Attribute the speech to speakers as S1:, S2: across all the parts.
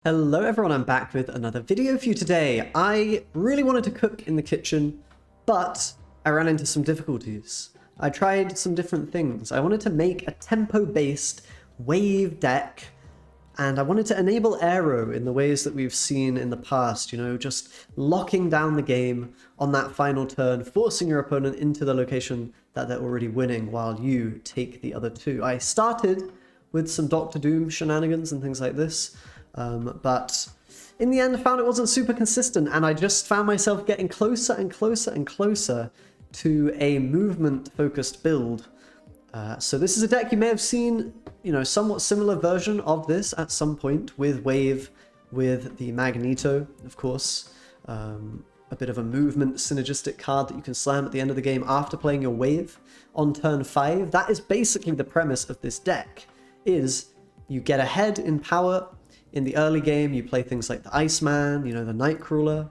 S1: Hello everyone, I'm back with another video for you today. I really wanted to cook in the kitchen, but I ran into some difficulties. I tried some different things. I wanted to make a tempo-based wave deck, and I wanted to enable AERO in the ways that we've seen in the past, just locking down the game on that final turn, forcing your opponent into the location that they're already winning while you take the other two. I started with some Doctor Doom shenanigans and things like this, but in the end I found it wasn't super consistent, and I just found myself getting closer and closer and closer to a movement focused build. So this is a deck you may have seen, somewhat similar version of this at some point with Wave, with the Magneto, of course. A bit of a movement synergistic card that you can slam at the end of the game after playing your Wave on turn 5. That is basically the premise of this deck, is you get ahead in power. In the early game, you play things like the Iceman, the Nightcrawler,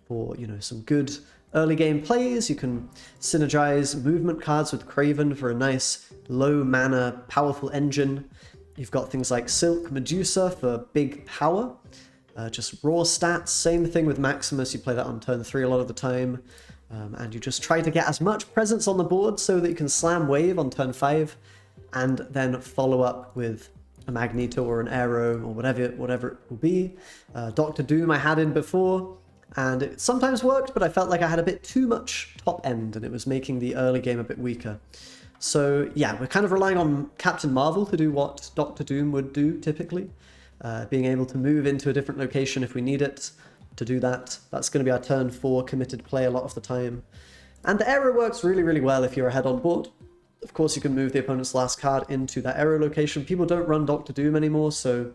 S1: for, some good early game plays. You can synergize movement cards with Kraven for a nice low mana, powerful engine. You've got things like Silk, Medusa for big power, just raw stats. Same thing with Maximus, you play that on turn 3 a lot of the time. And you just try to get as much presence on the board so that you can slam Wave on turn 5, and then follow up with a Magneto or an AERO or whatever it will be. Doctor Doom I had in before, and it sometimes worked, but I felt like I had a bit too much top end, and it was making the early game a bit weaker. So yeah, we're kind of relying on Captain Marvel to do what Doctor Doom would do typically, being able to move into a different location if we need it to do that. That's going to be our turn 4 committed play a lot of the time. And the AERO works really, really well if you're ahead on board. Of course, you can move the opponent's last card into that AERO location. People don't run Doctor Doom anymore, so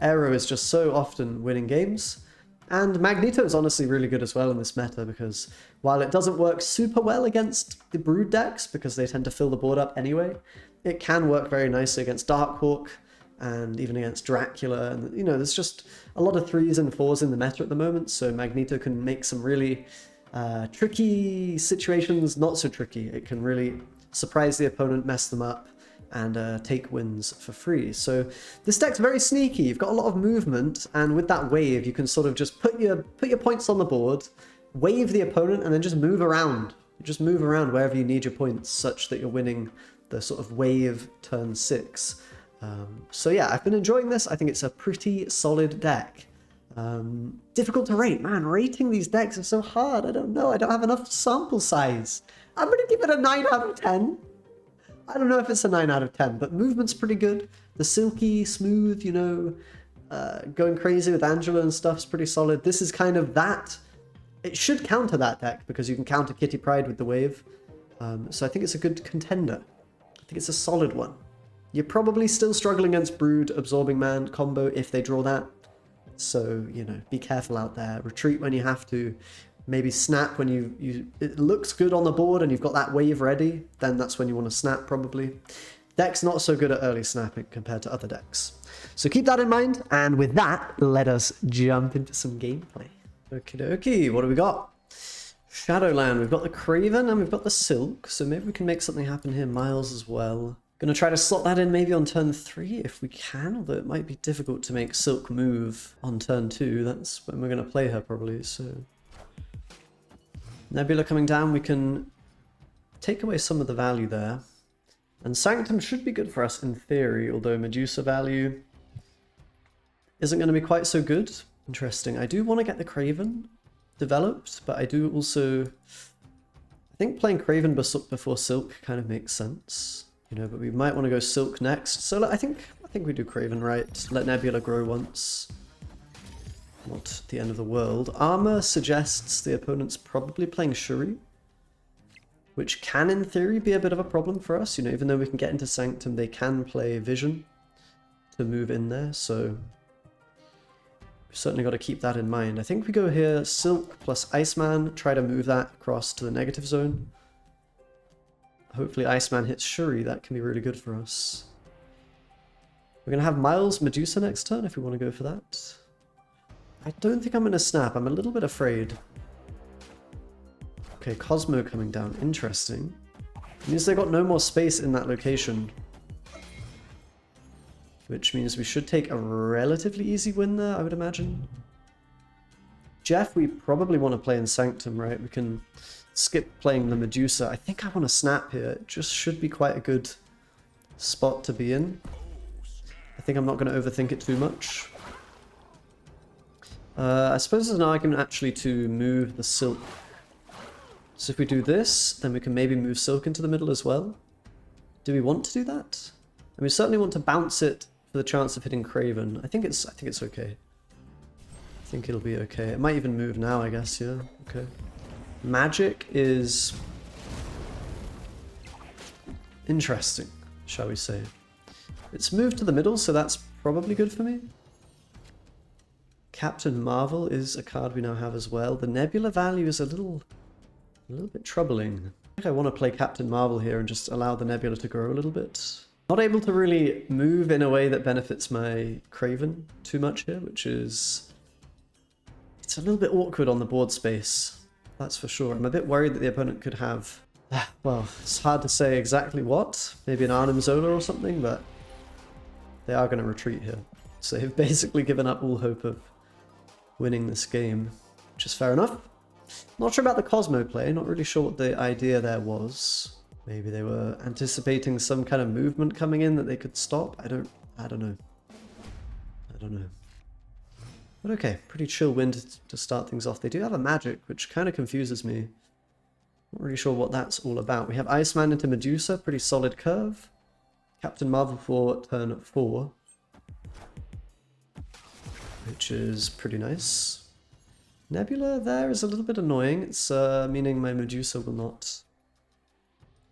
S1: AERO is just so often winning games. And Magneto is honestly really good as well in this meta, because while it doesn't work super well against the Brood decks, because they tend to fill the board up anyway, it can work very nicely against Darkhawk, and even against Dracula. And, there's just a lot of 3s and 4s in the meta at the moment, so Magneto can make some really tricky situations not so tricky. It can really surprise the opponent, mess them up, and take wins for free. So this deck's very sneaky. You've got a lot of movement, and with that Wave, you can sort of just put your points on the board, wave the opponent, and then just move around. Just move around wherever you need your points, such that you're winning the sort of Wave turn 6. So yeah, I've been enjoying this. I think it's a pretty solid deck. Difficult to rate. Man, rating these decks is so hard. I don't know. I don't have enough sample size. I'm going to give it a 9 out of 10. I don't know if it's a 9 out of 10, but movement's pretty good. The silky, smooth, going crazy with Angela and stuff's pretty solid. This is kind of that. It should counter that deck, because you can counter Kitty Pryde with the Wave. So I think it's a good contender. I think it's a solid one. You're probably still struggling against Brood Absorbing Man combo if they draw that. So, be careful out there. Retreat when you have to. Maybe snap when it looks good on the board and you've got that Wave ready, then that's when you want to snap probably. Deck's not so good at early snapping compared to other decks. So keep that in mind, and with that, let us jump into some gameplay. Okie dokie, what do we got? Shadowland, we've got the Kraven and we've got the Silk, so maybe we can make something happen here. Miles as well. Gonna try to slot that in maybe on turn 3 if we can, although it might be difficult to make Silk move on turn 2. That's when we're gonna play her probably, so... Nebula coming down, we can take away some of the value there. And Sanctum should be good for us in theory, although Medusa value isn't going to be quite so good. Interesting. I do want to get the Kraven developed, but I do also... I think playing Kraven before Silk kind of makes sense. But we might want to go Silk next. So I think we do Kraven right. Let Nebula grow once. Not the end of the world. Armor suggests the opponent's probably playing Shuri, which can, in theory, be a bit of a problem for us. Even though we can get into Sanctum, they can play Vision to move in there, so we've certainly got to keep that in mind. I think we go here, Silk plus Iceman, try to move that across to the negative zone. Hopefully Iceman hits Shuri, that can be really good for us. We're going to have Miles Medusa next turn if we want to go for that. I don't think I'm going to snap. I'm a little bit afraid. Okay, Cosmo coming down. Interesting. It means they got no more space in that location. which means we should take a relatively easy win there, I would imagine. Jeff, we probably want to play in Sanctum, right? We can skip playing the Medusa. I think I want to snap here. It just should be quite a good spot to be in. I think I'm not going to overthink it too much. I suppose there's an argument actually to move the Silk. So if we do this, then we can maybe move Silk into the middle as well. Do we want to do that? And we certainly want to bounce it for the chance of hitting Kraven. I think it's okay. I think it'll be okay. It might even move now, I guess, yeah. Okay. Magic is interesting, shall we say. It's moved to the middle, so that's probably good for me. Captain Marvel is a card we now have as well. The Nebula value is a little bit troubling. I think I want to play Captain Marvel here and just allow the Nebula to grow a little bit. Not able to really move in a way that benefits my Kraven too much here, which is... It's a little bit awkward on the board space, that's for sure. I'm a bit worried that the opponent could have... Well, it's hard to say exactly what. Maybe an Arnim Zola or something, but they are going to retreat here. So they've basically given up all hope of winning this game, which is fair enough. Not sure about the Cosmo play, not really sure what the idea there was. Maybe they were anticipating some kind of movement coming in that they could stop. I don't know. But okay, pretty chill win to start things off. They do have a magic, which kind of confuses me. Not really sure what that's all about. We have Iceman into Medusa, pretty solid curve. Captain Marvel for turn 4. Which is pretty nice. Nebula there is a little bit annoying. It's meaning my Medusa will not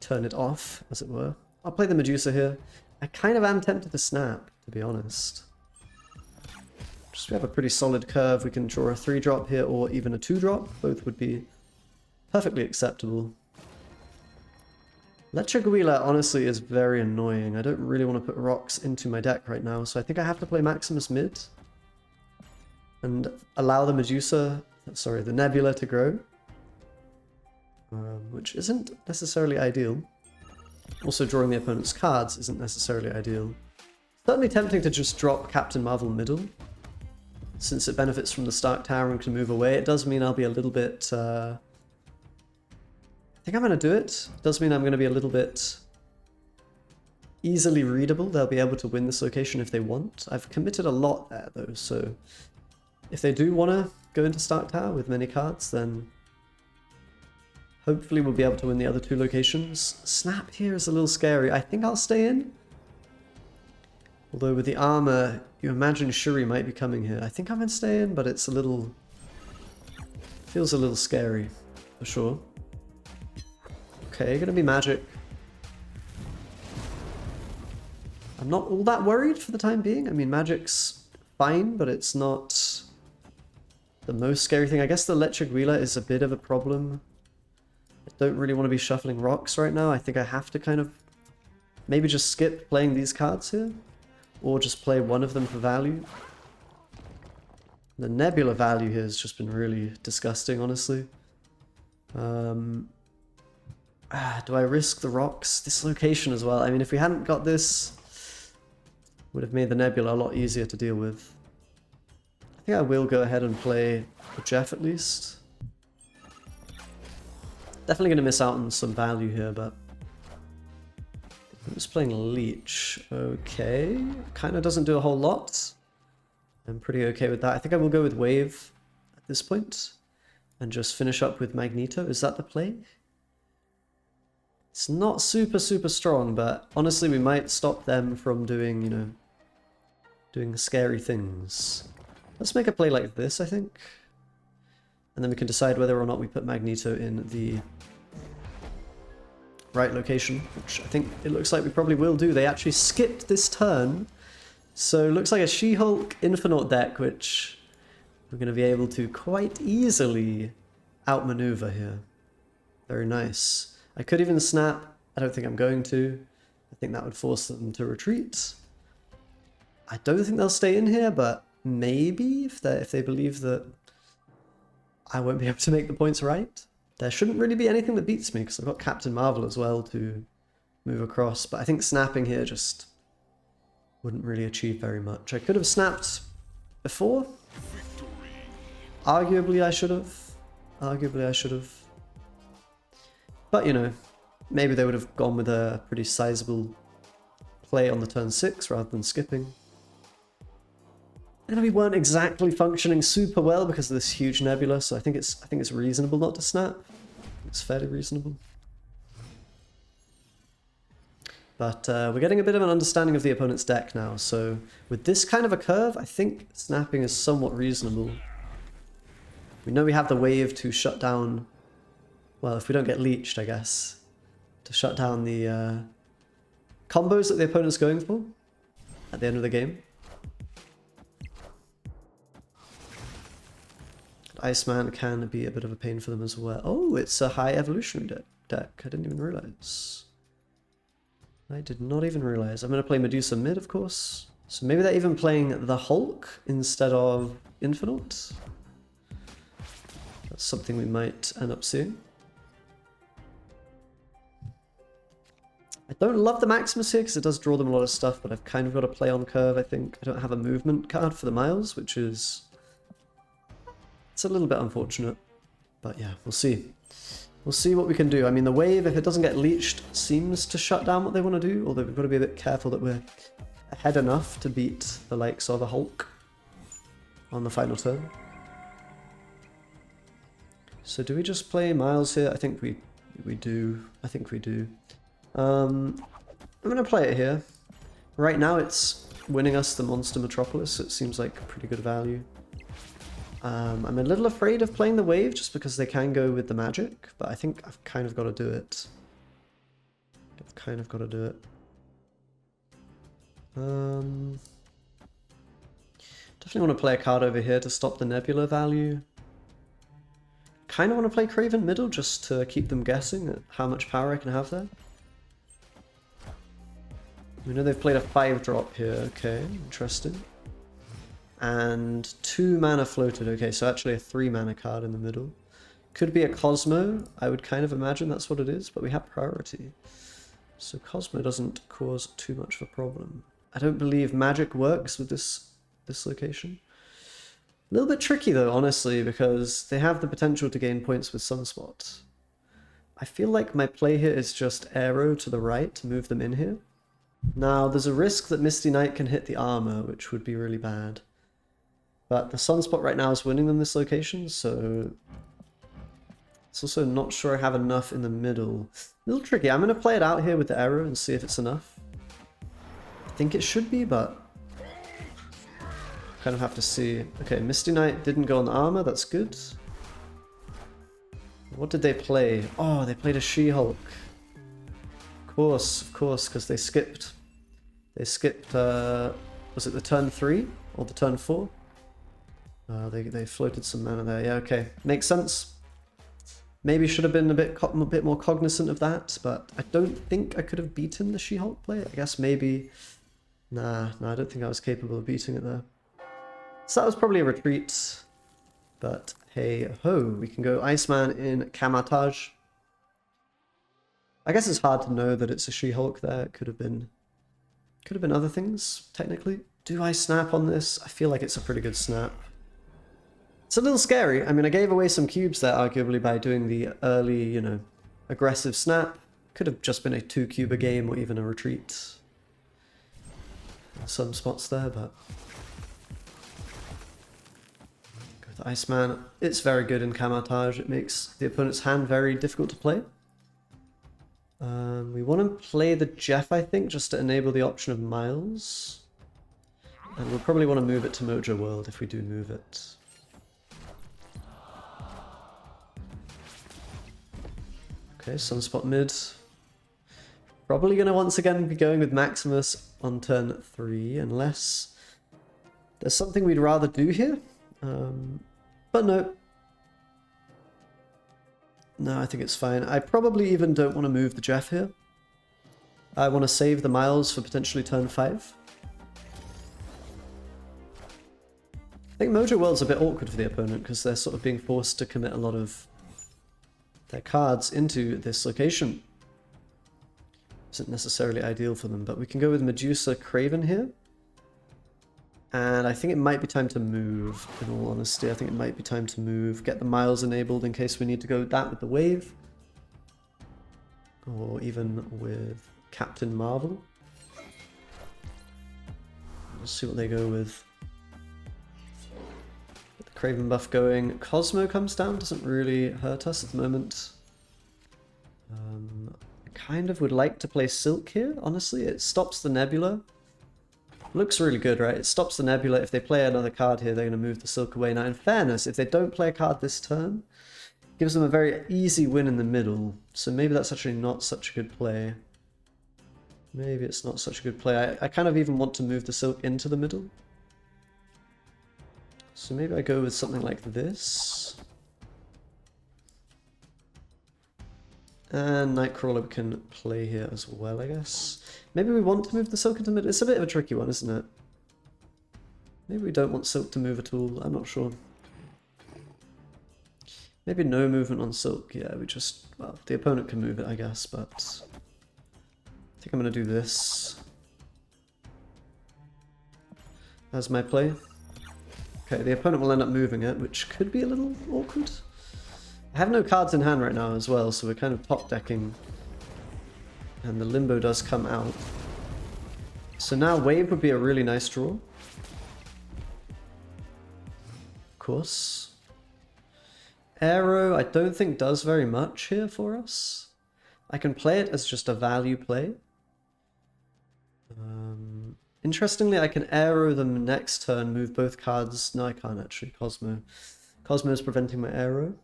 S1: turn it off, as it were. I'll play the Medusa here. I kind of am tempted to snap, to be honest. Just we have a pretty solid curve. We can draw a 3-drop here or even a 2-drop. Both would be perfectly acceptable. Lechaguila honestly is very annoying. I don't really want to put rocks into my deck right now, so I think I have to play Maximus mid and allow the the Nebula to grow, which isn't necessarily ideal. Also, drawing the opponent's cards isn't necessarily ideal. Certainly tempting to just drop Captain Marvel middle, since it benefits from the Stark Tower and can move away. It does mean I'll be a little bit... I think I'm going to do it. It does mean I'm going to be a little bit easily readable. They'll be able to win this location if they want. I've committed a lot there, though, so if they do want to go into Stark Tower with many cards, then hopefully we'll be able to win the other 2 locations. Snap here is a little scary. I think I'll stay in. Although with the armor, you imagine Shuri might be coming here. I think I'm going to stay in, but it's a little... feels a little scary, for sure. Okay, gonna be magic. I'm not all that worried for the time being. I mean, magic's fine, but it's not the most scary thing. I guess the Lechaguila is a bit of a problem. I don't really want to be shuffling rocks right now. I think I have to kind of maybe just skip playing these cards here, or just play one of them for value. The Nebula value here has just been really disgusting, honestly. Do I risk the rocks? This location as well. I mean, if we hadn't got this, would have made the Nebula a lot easier to deal with. I think I will go ahead and play for Jeff at least. Definitely going to miss out on some value here, but I'm just playing Leech. Okay, kind of doesn't do a whole lot. I'm pretty okay with that. I think I will go with Wave at this point and just finish up with Magneto. Is that the play? It's not super strong, but honestly we might stop them from doing, you know, doing scary things. Let's make a play like this, I think. And then we can decide whether or not we put Magneto in the right location, which I think it looks like we probably will do. They actually skipped this turn, so it looks like a She-Hulk Infinite deck, which we're going to be able to quite easily outmaneuver here. Very nice. I could even snap. I don't think I'm going to. I think that would force them to retreat. I don't think they'll stay in here, but maybe if they believe that I won't be able to make the points right. There shouldn't really be anything that beats me, because I've got Captain Marvel as well to move across, but I think snapping here just wouldn't really achieve very much. I could have snapped before. Arguably I should have. Arguably I should have. But you know, maybe they would have gone with a pretty sizable play on the turn 6 rather than skipping. And we weren't exactly functioning super well because of this huge nebula, so I think it's reasonable not to snap. It's fairly reasonable. But we're getting a bit of an understanding of the opponent's deck now, so with this kind of a curve, I think snapping is somewhat reasonable. We know we have the wave to shut down, well, if we don't get leeched, I guess, to shut down the combos that the opponent's going for at the end of the game. Iceman can be a bit of a pain for them as well. Oh, it's a high evolutionary deck. I didn't even realize. I did not even realize. I'm going to play Medusa mid, of course. So maybe they're even playing the Hulk instead of Infinite. That's something we might end up seeing. I don't love the Maximus here because it does draw them a lot of stuff, but I've kind of got a play on curve, I think. I don't have a movement card for the Miles, which is... it's a little bit unfortunate. But yeah, we'll see. We'll see what we can do. I mean, the wave, if it doesn't get leeched, seems to shut down what they want to do, although we've got to be a bit careful that we're ahead enough to beat the likes of a Hulk on the final turn. So do we just play Miles here? I think we do. I think we do. I'm going to play it here. Right now it's winning us the Monster Metropolis, so it seems like pretty good value. I'm a little afraid of playing the wave just because they can go with the magic, but I think I've kind of got to do it. I've kind of got to do it. Definitely want to play a card over here to stop the nebula value. Kind of want to play Kraven middle just to keep them guessing at how much power I can have there. We know they've played a 5-drop here. Okay, interesting. And 2 mana floated. Okay, so actually a 3 mana card in the middle. Could be a Cosmo. I would kind of imagine that's what it is, but we have priority. So Cosmo doesn't cause too much of a problem. I don't believe magic works with this location. A little bit tricky though, honestly, because they have the potential to gain points with Sunspot. I feel like my play here is just AERO to the right to move them in here. Now, there's a risk that Misty Knight can hit the armor, which would be really bad. But the Sunspot right now is winning them this location, so... it's also not sure I have enough in the middle. A little tricky. I'm going to play it out here with the AERO and see if it's enough. I think it should be, but... kind of have to see. Okay, Misty Knight didn't go on the armor, that's good. What did they play? Oh, they played a She-Hulk. Of course, because they skipped. They skipped, was it the turn 3 or the turn 4? They floated some mana there. Yeah, okay. Makes sense. Maybe should have been a bit more cognizant of that, but I don't think I could have beaten the She-Hulk play. I guess maybe... Nah, I don't think I was capable of beating it there. So that was probably a retreat. But hey ho, we can go Iceman in Kamatage. I guess it's hard to know that it's a She-Hulk there. It could have been other things, technically. Do I snap on this? I feel like it's a pretty good snap. It's a little scary. I mean, I gave away some cubes there, arguably, by doing the early, you know, aggressive snap. Could have just been a 2-cube a game or even a retreat. Some spots there, but... go with Iceman. It's very good in Kamatage. It makes the opponent's hand very difficult to play. We want to play the Jeff, I think, just to enable the option of Miles. And we'll probably want to move it to Mojo World if we do move it. Okay, Sunspot mid. Probably going to once again be going with Maximus on turn 3, unless there's something we'd rather do here. But no. No, I think it's fine. I probably even don't want to move the Jeff here. I want to save the Miles for potentially turn 5. I think Mojo World's a bit awkward for the opponent because they're sort of being forced to commit a lot of their cards into this location. Isn't necessarily ideal for them, but we can go with Medusa Kraven here. And I think it might be time to move, in all honesty. I think it might be time to move. Get the miles enabled in case we need to go that with the wave. Or even with Captain Marvel. Let's see what they go with. Get the Kraven buff going. Cosmo comes down, doesn't really hurt us at the moment. I kind of would like to play Silk here, honestly. It stops the Nebula. Looks really good, right? It stops the Nebula. If they play another card here, they're going to move the Silk away. Now, in fairness, if they don't play a card this turn, it gives them a very easy win in the middle. So maybe that's actually not such a good play. Maybe it's not such a good play. I kind of even want to move the Silk into the middle. So maybe I go with something like this. And Nightcrawler we can play here as well, I guess. Maybe we want to move the Silk into the middle. It's a bit of a tricky one, isn't it? Maybe we don't want Silk to move at all. I'm not sure. Maybe no movement on Silk. Yeah, we just... Well, the opponent can move it, I guess, but... I think I'm going to do this. As my play. Okay, the opponent will end up moving it, which could be a little awkward. I have no cards in hand right now as well, so we're kind of top decking. And the Limbo does come out. So now Wave would be a really nice draw. Of course. AERO I don't think does very much here for us. I can play it as just a value play. Interestingly, I can AERO them next turn, move both cards. No, I can't actually. Cosmo. Cosmo is preventing my AERO.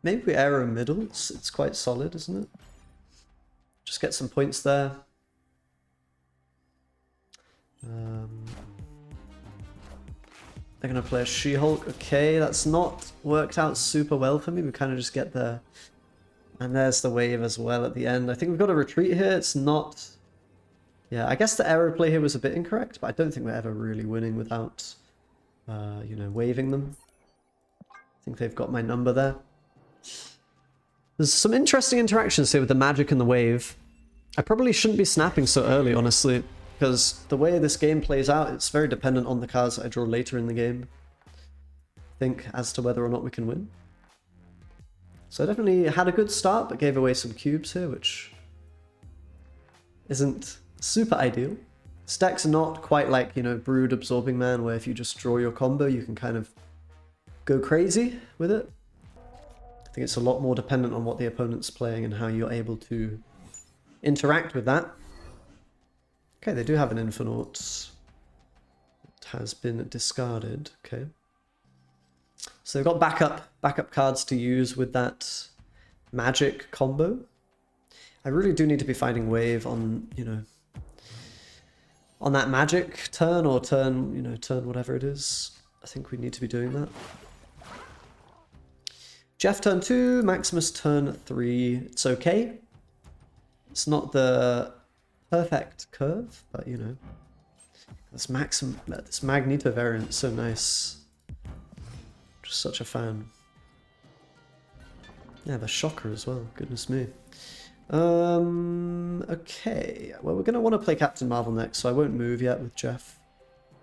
S1: Maybe we AERO middle. It's quite solid, isn't it? Just get some points there. They're going to play a She-Hulk. Okay, that's not worked out super well for me. We kind of just get there. And there's the wave as well at the end. I think we've got a retreat here. It's not... Yeah, I guess the AERO play here was a bit incorrect, but I don't think we're ever really winning without, you know, waving them. I think they've got my number there. There's some interesting interactions here with the magic and the wave. I probably shouldn't be snapping so early, honestly, because the way this game plays out, it's very dependent on the cards that I draw later in the game. I think as to whether or not we can win. So I definitely had a good start, but gave away some cubes here, which isn't super ideal. This deck's not quite like, you know, Brood Absorbing Man, where if you just draw your combo, you can kind of go crazy with it. I think it's a lot more dependent on what the opponent's playing and how you're able to interact with that. Okay, they do have an Infernaut. It has been discarded. Okay. So they've got backup cards to use with that magic combo. I really do need to be finding wave on, you know, on that magic turn or turn, you know, turn whatever it is. I think we need to be doing that. Jeff turn 2, Maximus turn 3. It's okay. It's not the perfect curve, but you know. This Magneto variant is so nice. Just such a fan. Yeah, the Shocker as well. Goodness me. Okay. Well, we're going to want to play Captain Marvel next, so I won't move yet with Jeff.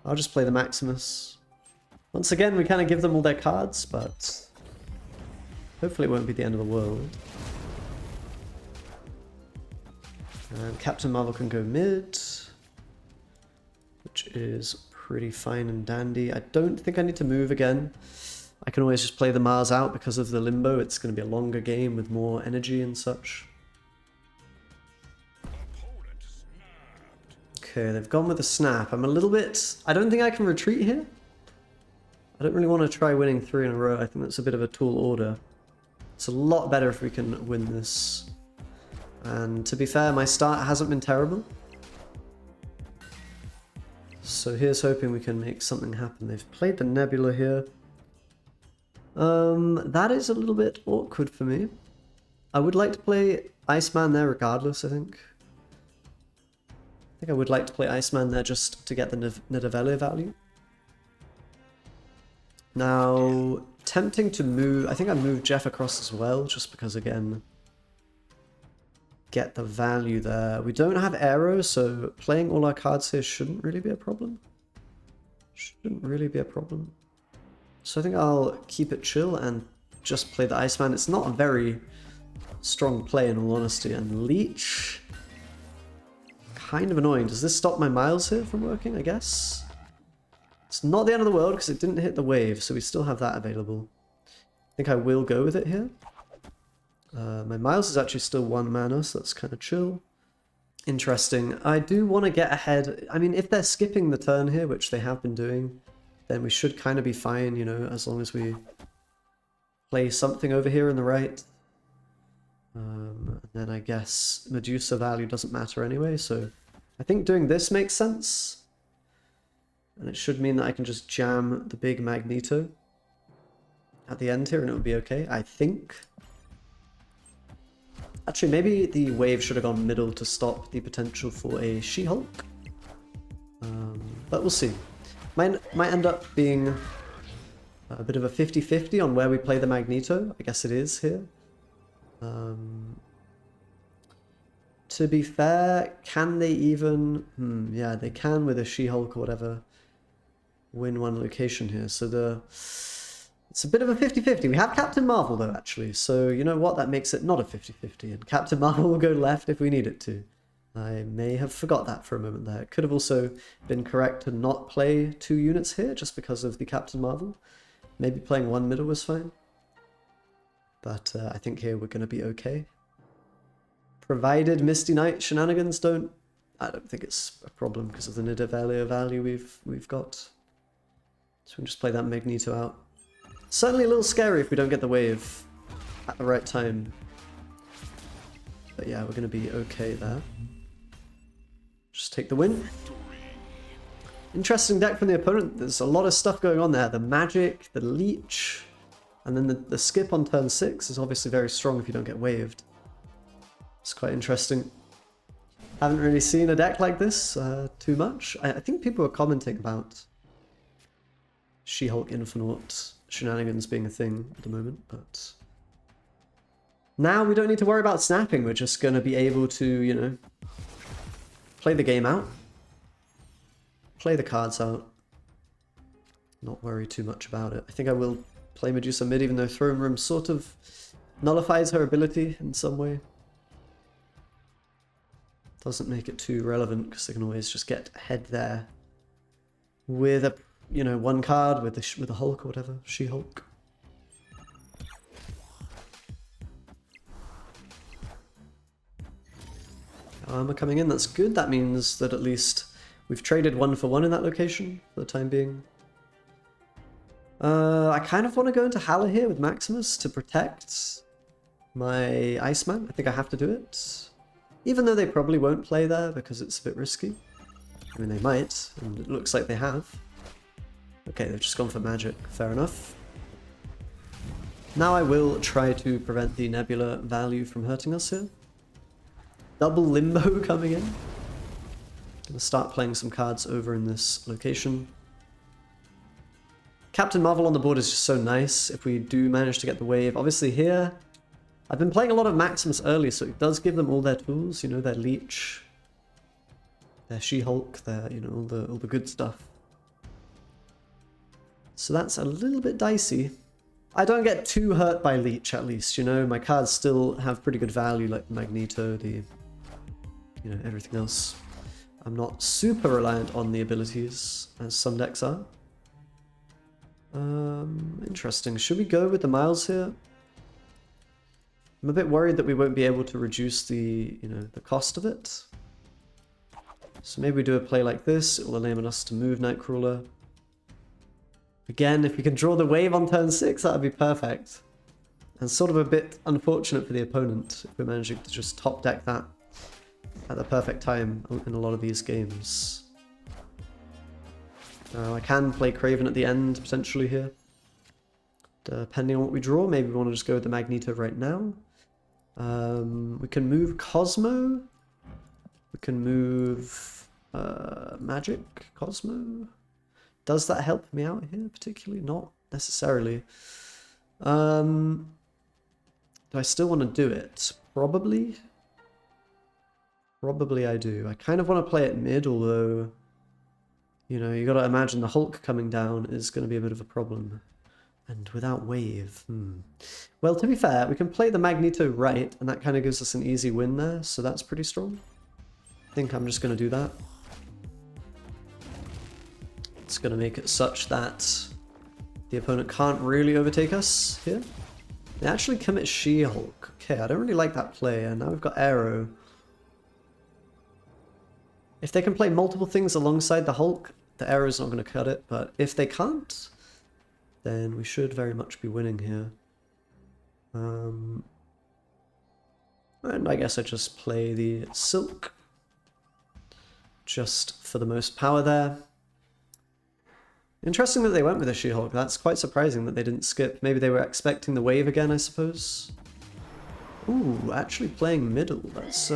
S1: I'll just play the Maximus. Once again, we kind of give them all their cards, but hopefully it won't be the end of the world. And Captain Marvel can go mid, which is pretty fine and dandy. I don't think I need to move again. I can always just play the Mars out because of the Limbo. It's going to be a longer game with more energy and such. Okay, they've gone with a snap. I'm a little bit... I don't think I can retreat here. I don't really want to try winning 3 in a row. I think that's a bit of a tall order. It's a lot better if we can win this. And to be fair, my start hasn't been terrible. So here's hoping we can make something happen. They've played the Nebula here. That is a little bit awkward for me. I would like to play Iceman there regardless, I think. I think I would like to play Iceman there just to get the Nidavellir value. Now, tempting to move... I think I moved Jeff across as well, just because, again... get the value there. We don't have AERO, so playing all our cards here shouldn't really be a problem. Shouldn't really be a problem. So I think I'll keep it chill and just play the Iceman. It's not a very strong play in all honesty. And Leech, kind of annoying. Does this stop my miles here from working, I guess? It's not the end of the world because it didn't hit the wave, so we still have that available. I think I will go with it here. My miles is actually still 1 mana, so that's kind of chill. Interesting. I do want to get ahead. I mean, if they're skipping the turn here, which they have been doing, then we should kind of be fine, you know, as long as we play something over here in the right. And then I guess Medusa value doesn't matter anyway, so I think doing this makes sense. And it should mean that I can just jam the big Magneto at the end here and it would be okay, I think. Actually, maybe the wave should have gone middle to stop the potential for a She-Hulk. But we'll see. Might end up being a bit of a 50-50 on where we play the Magneto. I guess it is here. To be fair, can they even... yeah, they can with a She-Hulk or whatever win one location here. So it's a bit of a 50-50. We have Captain Marvel though, actually. So you know what? That makes it not a 50-50. And Captain Marvel will go left if we need it to. I may have forgot that for a moment there. It could have also been correct to not play 2 units here just because of the Captain Marvel. Maybe playing 1 middle was fine. But I think here we're going to be okay. Provided Misty Knight shenanigans don't... I don't think it's a problem because of the Nidavellir value we've got. So we'll just play that Magneto out. Certainly a little scary if we don't get the wave at the right time. But yeah, we're going to be okay there. Just take the win. Interesting deck from the opponent. There's a lot of stuff going on there. The magic, the leech, and then the skip on turn 6 is obviously very strong if you don't get waved. It's quite interesting. Haven't really seen a deck like this too much. I think people are commenting about She-Hulk Infinite shenanigans being a thing at the moment, but now we don't need to worry about snapping. We're just going to be able to, you know, play the game out, play the cards out, not worry too much about it. I think I will play Medusa mid, even though Throne Room sort of nullifies her ability in some way. Doesn't make it too relevant because they can always just get ahead there with a, you know, 1 card with the Hulk or whatever, She-Hulk. Armor coming in, that's good. That means that at least we've traded 1 for 1 in that location for the time being. I kind of want to go into Hala here with Maximus to protect my Iceman. I think I have to do it. Even though they probably won't play there because it's a bit risky. I mean, they might, and it looks like they have. Okay, they've just gone for magic. Fair enough. Now I will try to prevent the Nebula value from hurting us here. Double Limbo coming in. Gonna start playing some cards over in this location. Captain Marvel on the board is just so nice if we do manage to get the wave. Obviously here, I've been playing a lot of Maximus early, so it does give them all their tools, you know, their Leech, their She-Hulk, their, you know, all the good stuff. So that's a little bit dicey. I don't get too hurt by Leech, at least, you know. My cards still have pretty good value, like the Magneto, the, you know, everything else. I'm not super reliant on the abilities, as some decks are. Interesting. Should we go with the Miles here? I'm a bit worried that we won't be able to reduce the, you know, the cost of it. So maybe we do a play like this. It will enable us to move Nightcrawler. Again, if we can draw the wave on turn 6, that would be perfect. And sort of a bit unfortunate for the opponent if we're managing to just top deck that at the perfect time in a lot of these games. I can play Kraven at the end, potentially here. Depending on what we draw, maybe we want to just go with the Magneto right now. We can move Cosmo. We can move Magic Cosmo. Does that help me out here particularly? Not necessarily. Do I still want to do it? Probably. Probably I do. I kind of want to play it mid, although, you know, you got to imagine the Hulk coming down is going to be a bit of a problem. And without wave, Well, to be fair, we can play the Magneto right, and that kind of gives us an easy win there, so that's pretty strong. I think I'm just going to do that. It's going to make it such that the opponent can't really overtake us here. They actually commit She-Hulk. Okay, I don't really like that play, and now we've got AERO. If they can play multiple things alongside the Hulk, the AERO's not going to cut it, but if they can't, then we should very much be winning here. And I guess I just play the Silk, just for the most power there. Interesting that they went with a She-Hulk. That's quite surprising that they didn't skip. Maybe they were expecting the wave again, I suppose. Ooh, actually playing middle. That's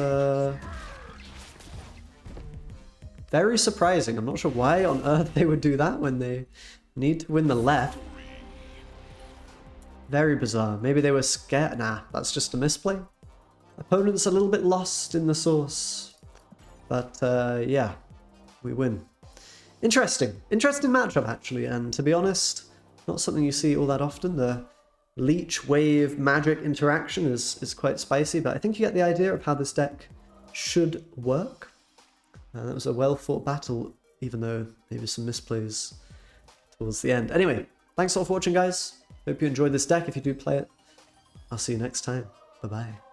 S1: very surprising. I'm not sure why on earth they would do that when they need to win the left. Very bizarre. Maybe they were scared. Nah, that's just a misplay. Opponent's a little bit lost in the sauce. But yeah, we win. Interesting matchup actually, and to be honest, not something you see all that often. The leech wave magic interaction is quite spicy, but I think you get the idea of how this deck should work. That was a well fought battle, even though maybe some misplays towards the end. Anyway, thanks all for watching, guys. Hope you enjoyed this deck. If you do play it, I'll see you next time. Bye bye.